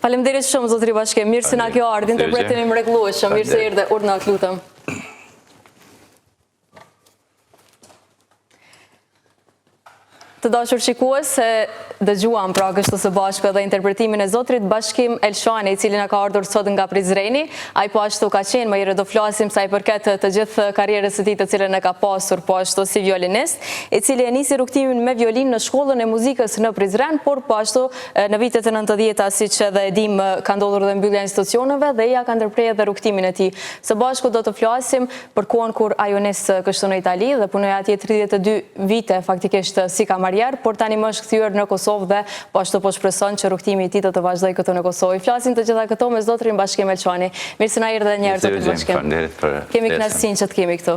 Faleminderit shumë, zotëri Bashkem. Mirë se na kjo ardhi, interpretin e mrekullueshëm. Mirë se erdhe, urdhna, lutem. Të dashur shikues, se dëgjuam pra kështu së bashku edhe interpretimin e zotrit Bashkim Elshani, i cili na ka ardhur sot nga Prizreni. Ai po ashtu ka qenë, më herë do flasim sa i përket të gjithë karrierës së tij të cilën e ka pasur, po ashtu si violinist, i cili e nisi rrugtimin me violinë në shkollën e muzikës në Prizren, por po ashtu në vitet e 90-ta, siç edhe e dim, ka ndodhur dhe mbyllja e institucioneve dhe ja ka ndërprerë edhe rrugtimin e tij. Së bashku do të flasim për kohën kur ajo nis kështu në Itali dhe punoi atje 32 vite faktikisht si kamarjer, por tani më është kthyer në Kosovë dhe po ashtu po shpreson që rrugtimi i tij të vazhdojë këtu në Kosovë. Flasim të gjitha këto me zotrin Bashkim Elshani. Mirë se na erdhe një herë zotrin Bashkim. Kemi kënaqësinë që të kemi këtu.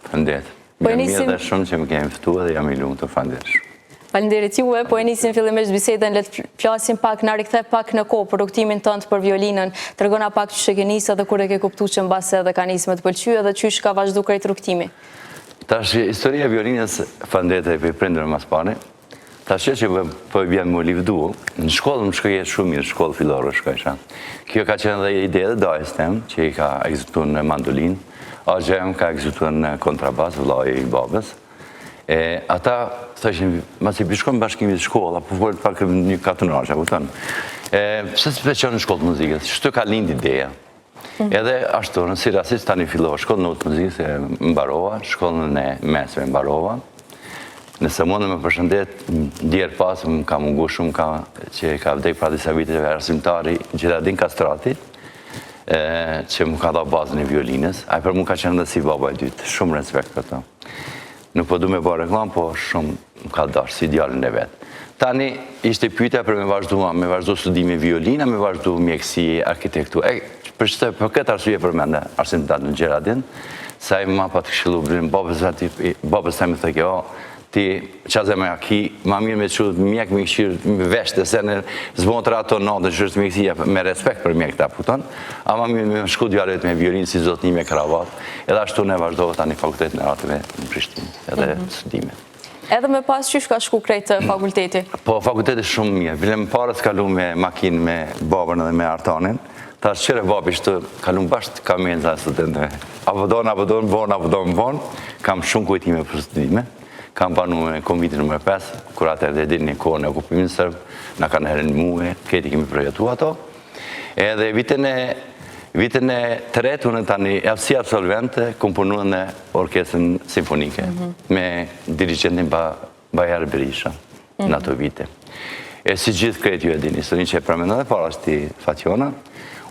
Faleminderit. Mirë dhe shumë që më kemi ftuar dhe jam i lumtur, faleminderit. Faleminderit juve, po e nisim fillimisht bisedën, le të flasim pak, na rikthe pak në kohë për rrugtimin tënd për violinën. Tregona pak ç'e ke nisë dhe kur e ke kuptuar që mbase edhe ka nisë të pëlqyej dhe çysh ka vazhduar krejt rrugtimi. Tash historia e violinës, faleminderit për prindër mas pari. Tash që po i vjen më livdu, në shkollë më shkoj shumë mirë, shkollë fillore shkojsha. Kjo ka qenë dhe ide dhe dajës tem, që i ka ekzekutuar në mandolin, Agjem ka ekzekutuar në kontrabas, vllai i babës. Ata thëshin, mas i bishkojmë bashkimit shkolla, po folët pak një katunarë, që a kupton. Pse s'pe qenë në shkollë të muzikës, shtu ka lind ideja. Edhe ashtu, në si rasist tani fillova shkollë në muzikës e mbarova, shkollën e mesme mbarova. Nëse mundë me përshëndet, djerë pas më ka mungu shumë që ka vdek pra disa viteve arsimtari Gjeladin Kastrati, që më ka dha bazën e violinës, a për mu ka qenë dhe si baba e dytë, shumë respekt për ta. Nuk po du me bërë reklam, po shumë më ka dash si djallën e vetë. Tani ishte pyetja për me vazhdu studimi violina, me vazhdu mjekësi, arkitektu. Për këtë arsye përmende arsimtar në Gjeladin, sa i ma pa të këshillu brinë, babës ta me thë kjo, ti qaze me aki, ma mirë me qërë mjek me këshirë me veshte, se në zbonëtër ato në dhe qërës mjekësia me respekt për mjek ta puton, a ma mirë me shku djarët me violinë si zotni me kravat, edhe ashtu ne vazhdojë tani fakultetin e arteve në Prishtinë, edhe studime. Edhe me pas qysh ka shku krejt fakulteti? Po, fakulteti shumë mirë. Vilem parës kalu me makinë me babën edhe me artanin, ta qëre babi shtë kalu bashkë kamenza studentëve. Apëdon, von, kam shumë kujtime për studime. Kam panu me konvitin nëmër 5, kur atër dhe edhe një kohë në okupimin sërbë, në kanë herën muë, këti kemi projektu ato. Edhe vitën e tretë, unë tani, si absolvente, komponuën në orkestrën simfonike, me dirigentin Bajar Berisha, në ato vite. E si gjithë kretë ju e dini, së një që e përmenda dhe para shti Fatjona,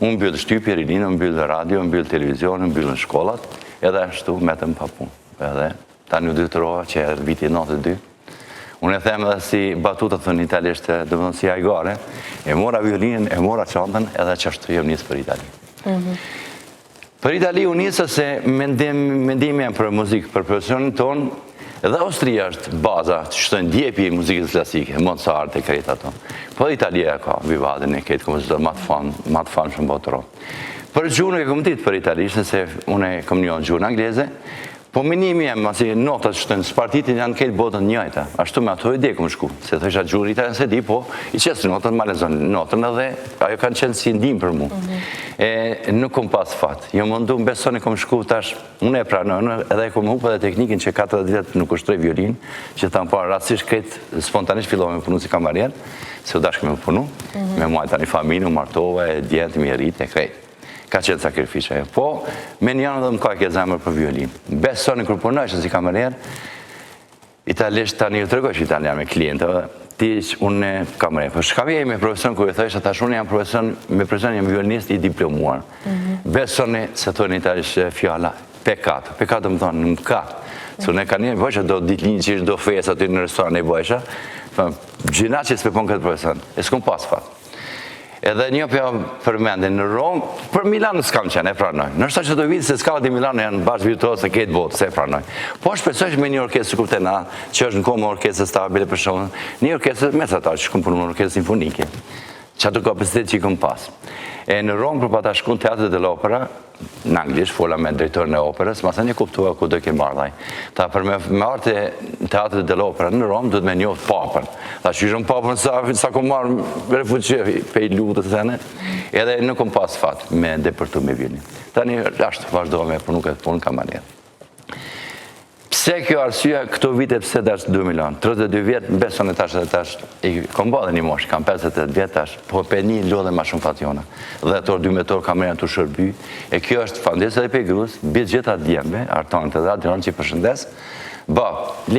unë mbyllë shtypje, rilinë, mbyllë radio, mbyllë televizion, mbyllë në shkollat, edhe ashtu metëm pa punë. Tani u dytërova që e viti 92. Unë e themë edhe si batuta thënë italisht, dhe mëndë si ajgare, e mora violinën, e mora qantën, edhe që ashtu jem njësë për Itali. Për Itali unë njësë se mendimi jam për muzikë, për profesionin tonë, edhe Austria është baza, që shtojnë djepi i muzikës klasike, Mozart e krejtë ato. Po Italia ka vivadin e krejtë kompozitor matë fanë shumë botëro. Për gjurë e kom ditë për italisht, nëse unë e kom njohë gjurë në angleze, po minimi jem, asi notat që të në spartitin janë këtë botën njëjta. Ashtu me ato e dje këmë shku, se të isha gjurë italian se di, po i qesë notën, ma lezon notën edhe ajo kanë qenë si ndim për mu. Nuk kom pas fatë. Jo mundu, më besoni kom shku tash, unë e pranojnë, edhe kom hupë edhe teknikin që 4 ditet nuk ushtrej violin, që thamë po rastisht këtë spontanisht fillohë me punu si kamarjer, se u dashke me punu, me muaj tani familje, u martova, e djentë, mi rritë, e krejtë. Ka qenë sakrifishe. Po, me një janë dhe më ka ke zemër për violin. Besoni kërë punojshë si kamerjer, italisht tani ju të regojsh italian me klientë, ti unë e kamerjer. Për shkavi e me profesion kërë e thëshë, tash unë jam me profesion jam violinist i diplomuar. Besoni se thonë italisht fjalla, pekatë. Pekatë më thonë, në më katë. Se unë e ka një vëshë, do ditë linjë që ishtë do fejës aty në restoran e vëshë, gjina që s'pe pon këtë profesion, e s'kom pas fatë. Edhe një përmendin në Romë, për Milanë s'kam qenë, e pranoj. Nështë ta që të vitë se s'kallat i Milanë janë bashkë virtuos e këtë botë, se e pranoj. Po shpesojsh me një orkestrë kuptena, që është në komë orkestrë stabile për shumë, një orkestrë mesatar që shkum punu në orkestrë simfonike. që ato kapacitet që i këm pas. E në Romë, për pa ta shku në Teatrit dell'Opera, në anglisht, fola me drejtorën e operës, ma sa një kuptua ku do kemë ardhaj. Ta për me arte Teatrit dell'Opera në Romë, du të me njohë papën. Ta shishëm papën sa kom marrë refuqe pe i lutët sene, edhe nuk kom pas fat me depërtu me violin. Tani ashtë vazhdo me, për nuk e punë ka manjerë. Pse kjo arsye, këto vite pse tash 2 milion, 32 vjetë, në beson e tash, i kom bëdhe një mosh, kam 58 vjetë tash, po për një lodhe ma shumë fatjona. 10 orë, 12 orë kam rejnë të shërby, e kjo është fandesë dhe për grus, bitë gjitha djembe, artonit të dhe, djeron që i përshëndes,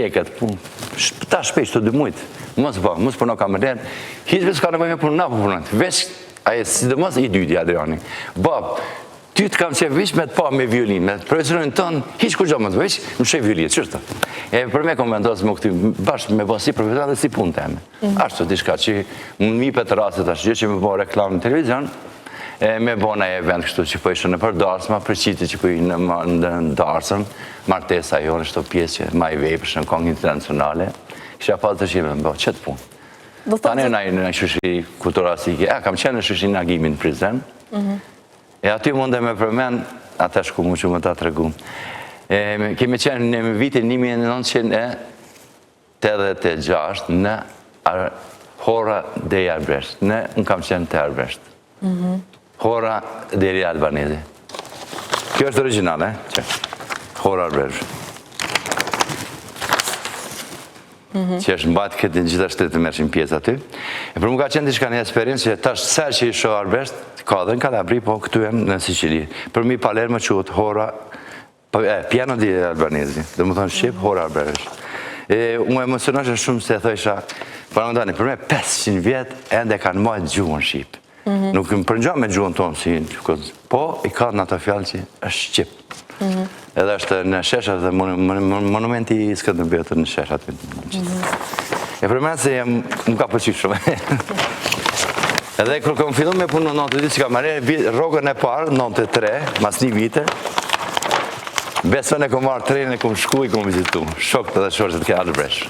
leket, ta shpesh të 2 mujtë, mos përno kam rejnë, hiqbe s'ka nëvoj me punë, na për punët, veç, aje, si dhe mos i dyti Adriani, ty të kam që vish me të pa me violin, me profesionin tënë, hiq ku gjo më të vesh, më shë violin, qështë të? E për me kom vendosë më këty, bashkë me bo si profesional dhe si punë teme. Ashtu të shka që më mi për të raset ashtë gjë që me bo reklam në televizion, me bo në event kështu që po ishë në për darsma, për qitë që po i në darsëm, martesa jo në shto pjesë që ma i vejpësh në kongë internacionale, kësha pas të shime me bo, qëtë punë. Tane në shushi kulturasike, kam qenë në shushi në agimin në Prizren, e aty mund e me përmen, ata shku mu që më ta të regu. Kemi qenë në vitin 1986 në Hora deri Arbresht. Unë kam qenë të Arbresht. Hora deri Albanezi. Kjo është original, Hora Arbresht. Që është mbajtë këtë në gjitha shtetë të mërshim pjesë aty. E për më ka qenë diçka një eksperiencë që tash sërë që i shohë Arbresht, ka dhe në Kalabri, po këtu e në Sicili. Për mi Palermo që utë Hora, piano di Albanezi, dhe më thonë Shqip, Hora Arbresht. Unë emocionashë shumë se thësha, për me 500 vjetë, ende kanë majtë gjuhën Shqip. Nuk më përngjohë me gjuhën tonë, po i ka në ato fjallë që është Shqip. Edhe është në sheshat dhe monumenti i Skënderbeut në sheshat. E për me se më ka përqysh shumë. Edhe kërë kom fillu me punë në 92 që ka marrë, rogën e parë, 93, mas një vite, besën e kom marrë trenin e kom shku i kom vizitu, shokët edhe shorët ke Arbresht.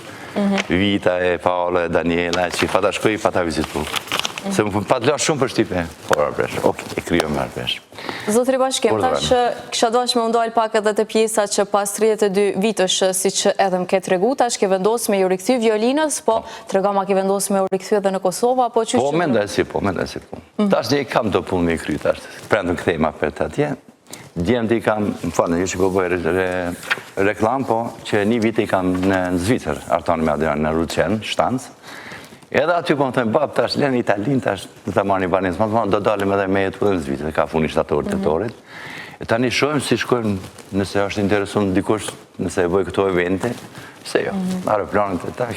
Vita e Paolo e Daniela, që pa ta shku i pa ta vizitu. Se më pa të lërë shumë për Shqipe, por Arbresht, e kryo me Arbresht. Zotri Bashkem, tash kësha dosh me ndojnë pak edhe të pjesa që pas 32 vitësh, si që edhe më ketë regu, tash ke vendos me ju rikëthy violinës, po të rega ma ke vendos me ju rikëthy edhe në Kosova, po që që... Po, mendoj si po. Tash një kam të punë me i kry, tash, prendën këthejma për të atje, djemë të i kam, më falë, një që po bëjë reklam, po, që një vit i kam në Zvicër, Artoni me Adrian në Ruqen, Shtancë. Edhe aty po më thëmë, bab, tash lenë Italin, tash të marrë një banisë, ma të marrë, do dalim edhe me jetu dhe në Zvicër, ka funi shtatorit të torit. E tani shojmë si shkojmë, nëse është interesuar dikush, nëse e bëj këto evente, se jo, marrë planët e tak,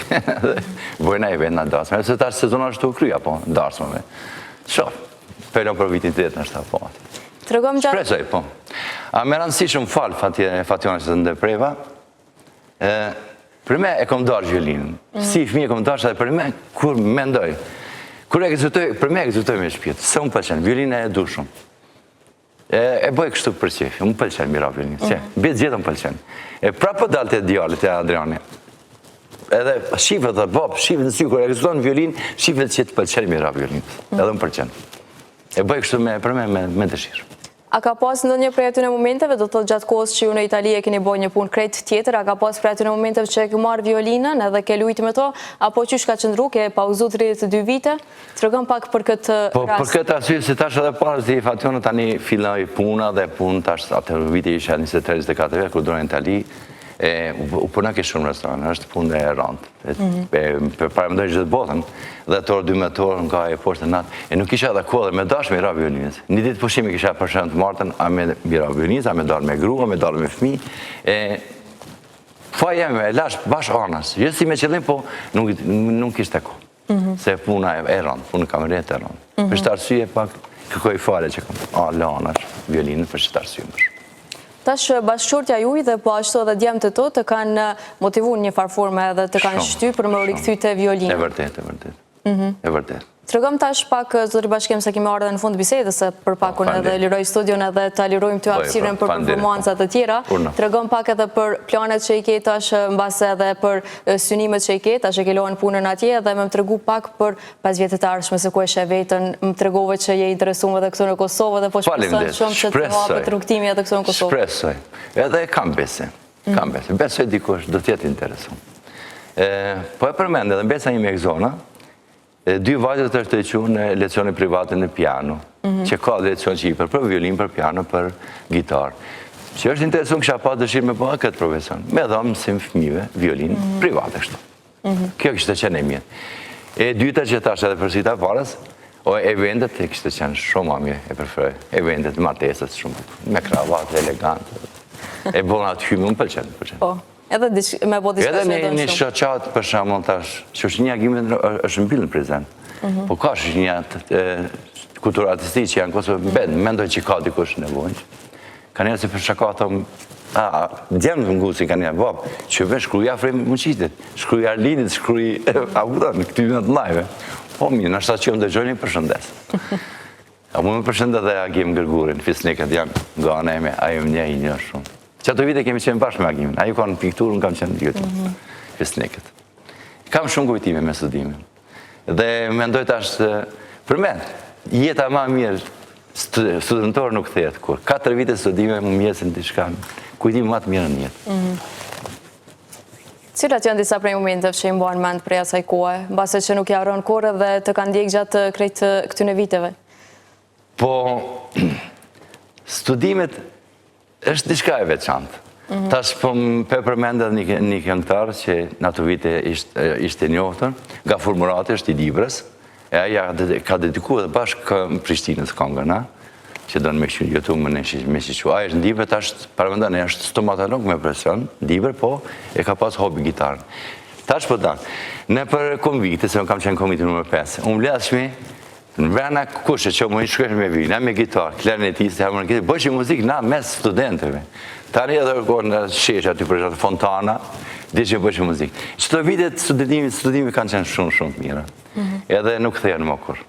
bëjna event në darsme, se tash sezona është të kryja, po, darsmeve. Shofë, pelon për vitin të jetë në shta, po. Shpresoj, po. A me rëndësishëm falë Fatjona që të ndërpreva, për me e kom darë violinë, si fëmijë e kom darë, edhe për me, kur mendoj, kur e ekzekutoj, për me ekzekutoj me shpjetë, se unë pëlqenë, violinë e du shumë. E bëj kështu për qefi, unë pëlqenë mira violinë, se, bitë gjithë unë pëlqenë. E pra për dalë të djallit e Adriani, edhe shifët dhe bob, shifët në sy, kur e ekzekuton violinë, shifët që të pëlqenë mira violinë, edhe unë pëlqenë. E bëj kështu për me me dëshirë. A ka pas në një prej aty në momenteve, do të gjatë kohës që ju në Itali e keni boj një punë krejt tjetër, a ka pas prej aty në momenteve që e ke marrë violinën edhe ke lujtë me to, apo që shka qëndru, ke pauzu 32 vite, të rëgëm pak për këtë rast? Po, për këtë asyë, si tash edhe parë, si Fatjona tani filloj puna dhe punë, tash atë vite isha 23-24 vjetë, kur dorën në Itali, u përna ke shumë restoran, është punë e randë. Për parëmdoj gjithë botën, dhe të orë 12 orë nga e poshtë të natë, e nuk isha dhe kodër me dash me i ra violinës. Një ditë pushimi kisha përshënë të martën, a me i ra violinës, a me dalë me gru, a me dalë me fmi. Fa jemi e lash bash anës, gjithë si me qëllim, po nuk ishte ko. Se puna e randë, punë kameret e randë. Për shtë arsye pak, kërkoj fare që kom, le anash violinës për shtë arsye mësh. Tash bashkëshortja juj dhe po ashtu edhe djemë të to të kanë motivu një farforme edhe të kanë shty për më rikëthy të violinë. E vërtet. Tregom tash pak zotëri Bashkim se kemi ardhur në fund të bisedës, se për pakun edhe liroj studion edhe ta lirojmë ty hapësirën për performancat të tjera. Tregom pak edhe për planet që i ke tash, mbase edhe për synimet që i ke, tash e ke lënë punën atje dhe më tregu pak për 5 vjetët e ardhshme se ku e sheh veten, më tregove që je interesuar edhe këtu në Kosovë dhe po shpresoj shumë që të hapet rrugtimi edhe këtu në Kosovë. Shpresoj. Edhe kam besim. Kam besim. Besoj dikush do të jetë interesuar. Po e përmend edhe mbesa ime Egzona. 2 vajzat është të qunë në lecione private në piano, që ka lecion që i për violin, për piano, për gitar. Që është interesuar kësha pa dëshirë me bëha këtë profesion. Me dhamë mësim fëmijëve, violin, private shto. Kjo kështë të qenë e mjetë. E dyta që tash edhe për sita parës, eventet e kështë të qenë shumë ma mjë, e preferoj. Eventet, martesët, shumë, me kravat, elegant. E bona të hymë, më pëlqenë. Edhe me bo diska edhe një shoqat për shamon tash, shoqënia Gimet është mbyllë në prezent. Po ka shoqënia kulturë artistik që janë Kosovë bend, mendoj që ka dikush nevojnë. Ka njerë se për shaka thëmë, djemë të ngusi ka njerë, bab, që vesh shkruja frejmë më qitit, shkruja Arlinit, shkruj, a këta në këty në të lajve. Po mi, në ashtat që më dëgjojnë i përshëndes. A mu me përshëndet dhe Agim Gërgurin, fisniket janë nga aneme, ajo më një i një shumë. Që ato vite kemi qenë bashkë me Agimin. Ajo ka në pikturë, unë kam qenë në YouTube, fisnikët. Kam shumë kujtime me studimin. Dhe mendoj tash të përmend, jeta ma mirë studentor nuk thejet kur. 4 vite studime më mjesin të shkanë, kujtime ma të mirë në jetë. Cilat janë disa prej momenteve që i mbanë mend prej asaj kohe, mbase që nuk jaron kurrë dhe të kanë ndjek gjatë krejt këtyne viteve? Po, studimet është diçka e veçantë. Tash po më përmendet një këngëtar që në ato vite ishte njohtër, nga Furmurati është i Dibrës, e aja ka dedikuar dhe bashkë në Prishtinës këngën, që do në me këshu YouTube me shqyqu. Aja është në Dibrë, tash paramendan e është stomatolog me presion, Dibrë, po e ka pas hobi gitarën. Tash po danë, në për konvikte, se më kam qenë komiti nr. 5, unë vleshmi, në vrena kushe që më i shkresh me vi, na me gitar, klarnetiste, harmonikiste, bëjshë muzikë na mes studenteve. Tani edhe në sheshe aty për shatë Fontana, di që bëjshë muzikë. Qëto vitet studimi kanë qenë shumë të mira. Edhe nuk thejnë më kur.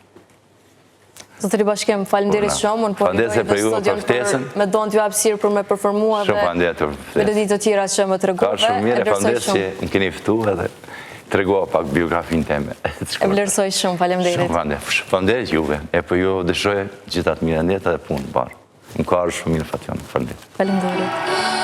Zotëri Bashkim, falemderit shumë, unë po njërojnë dhe studion për me donë t'ju hapësirë për me performua dhe melodit të tjera që më të regove. Ka shumë mire, falemderit që më keni fëtu edhe të regova pak biografin teme. E vlerësoj shumë, falemderit. Falemderit juve, e për ju dëshoj gjithat mire njetë dhe punë barë. Më ka arë shumë mirë Fation, falemderit. Falemderit.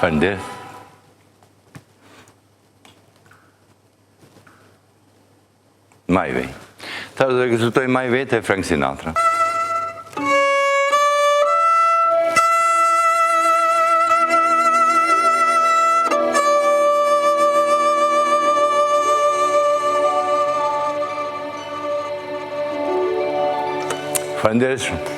Faleminderit. My Way. Ta do rezultoj My Way të Frank Sinatra. Faleminderit shumë.